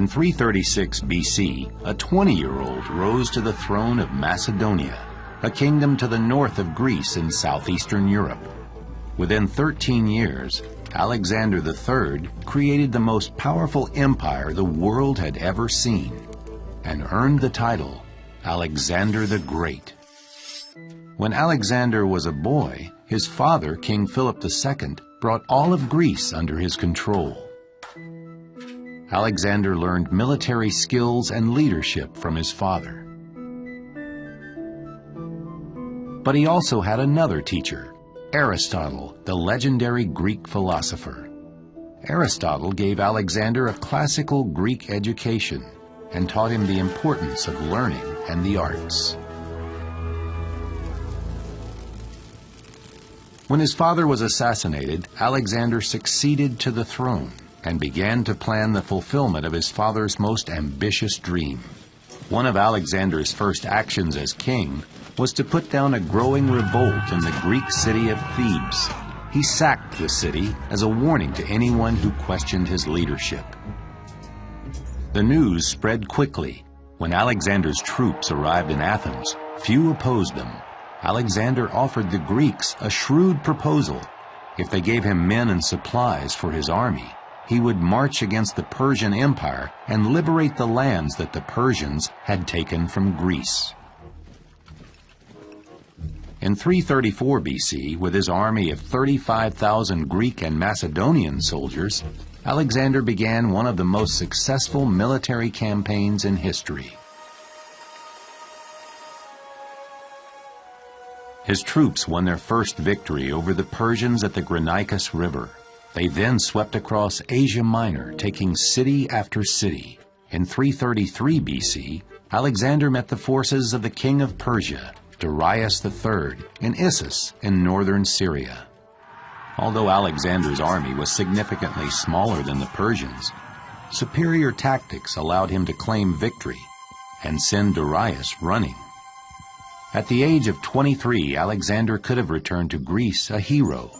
In 336 BC, a 20-year-old rose to the throne of Macedonia, a kingdom to the north of Greece in southeastern Europe. Within 13 years, Alexander III created the most powerful empire the world had ever seen and earned the title Alexander the Great. When Alexander was a boy, his father, King Philip II, brought all of Greece under his control. Alexander learned military skills and leadership from his father. But he also had another teacher, Aristotle, the legendary Greek philosopher. Aristotle gave Alexander a classical Greek education and taught him the importance of learning and the arts. When his father was assassinated, Alexander succeeded to the throne and began to plan the fulfillment of his father's most ambitious dream. One of Alexander's first actions as king was to put down a growing revolt in the Greek city of Thebes. He sacked the city as a warning to anyone who questioned his leadership. The news spread quickly. When Alexander's troops arrived in Athens, few opposed them. Alexander offered the Greeks a shrewd proposal. If they gave him men and supplies for his army, he would march against the Persian Empire and liberate the lands that the Persians had taken from Greece. In 334 BC, with his army of 35,000 Greek and Macedonian soldiers, Alexander began one of the most successful military campaigns in history. His troops won their first victory over the Persians at the Granicus River. They then swept across Asia Minor, taking city after city. In 333 BC, Alexander met the forces of the king of Persia, Darius III, in Issus in northern Syria. Although Alexander's army was significantly smaller than the Persians, superior tactics allowed him to claim victory and send Darius running. At the age of 23, Alexander could have returned to Greece a hero.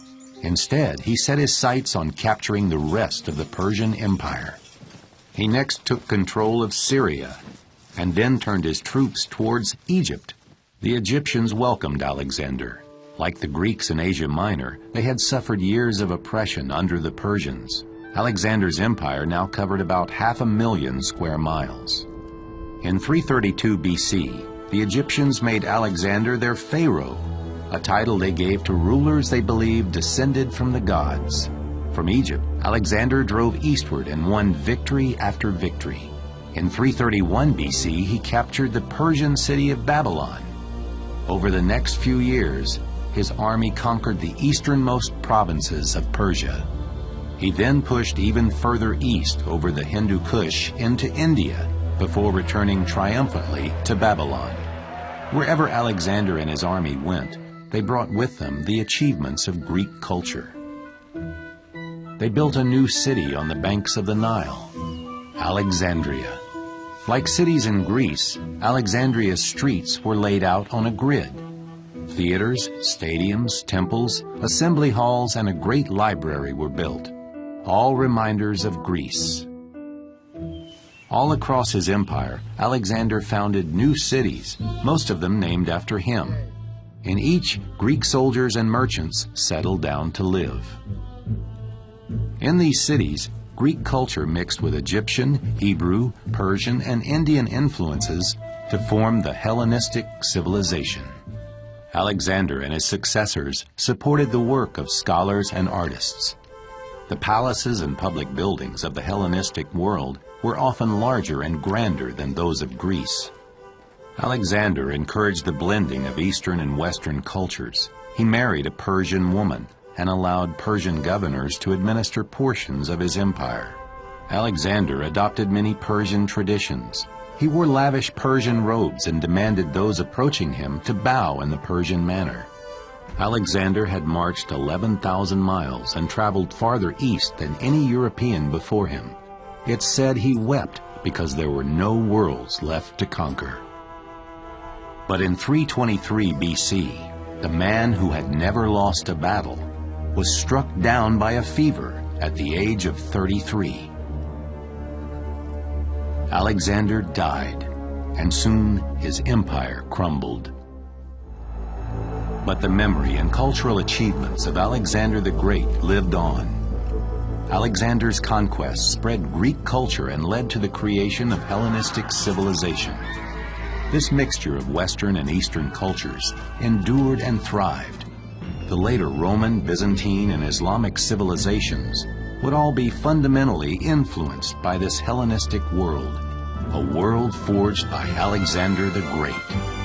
Instead, he set his sights on capturing the rest of the Persian Empire. He next took control of Syria and then turned his troops towards Egypt. The Egyptians welcomed Alexander. Like the Greeks in Asia Minor, they had suffered years of oppression under the Persians. Alexander's empire now covered about 500,000 square miles. In 332 BC, the Egyptians made Alexander their pharaoh, a title they gave to rulers they believed descended from the gods. From Egypt, Alexander drove eastward and won victory after victory. In 331 BC, he captured the Persian city of Babylon. Over the next few years, his army conquered the easternmost provinces of Persia. He then pushed even further east over the Hindu Kush into India before returning triumphantly to Babylon. Wherever Alexander and his army went, they brought with them the achievements of Greek culture. They built a new city on the banks of the Nile, Alexandria. Like cities in Greece, Alexandria's streets were laid out on a grid. Theaters, stadiums, temples, assembly halls, and a great library were built, all reminders of Greece. All across his empire, Alexander founded new cities, most of them named after him. In each, Greek soldiers and merchants settled down to live. In these cities, Greek culture mixed with Egyptian, Hebrew, Persian, and Indian influences to form the Hellenistic civilization. Alexander and his successors supported the work of scholars and artists. The palaces and public buildings of the Hellenistic world were often larger and grander than those of Greece. Alexander encouraged the blending of Eastern and Western cultures. He married a Persian woman and allowed Persian governors to administer portions of his empire. Alexander adopted many Persian traditions. He wore lavish Persian robes and demanded those approaching him to bow in the Persian manner. Alexander had marched 11,000 miles and traveled farther east than any European before him. It's said he wept because there were no worlds left to conquer. But in 323 BC, the man who had never lost a battle was struck down by a fever at the age of 33. Alexander died, and soon his empire crumbled. But the memory and cultural achievements of Alexander the Great lived on. Alexander's conquests spread Greek culture and led to the creation of Hellenistic civilization. This mixture of Western and Eastern cultures endured and thrived. The later Roman, Byzantine, and Islamic civilizations would all be fundamentally influenced by this Hellenistic world, a world forged by Alexander the Great.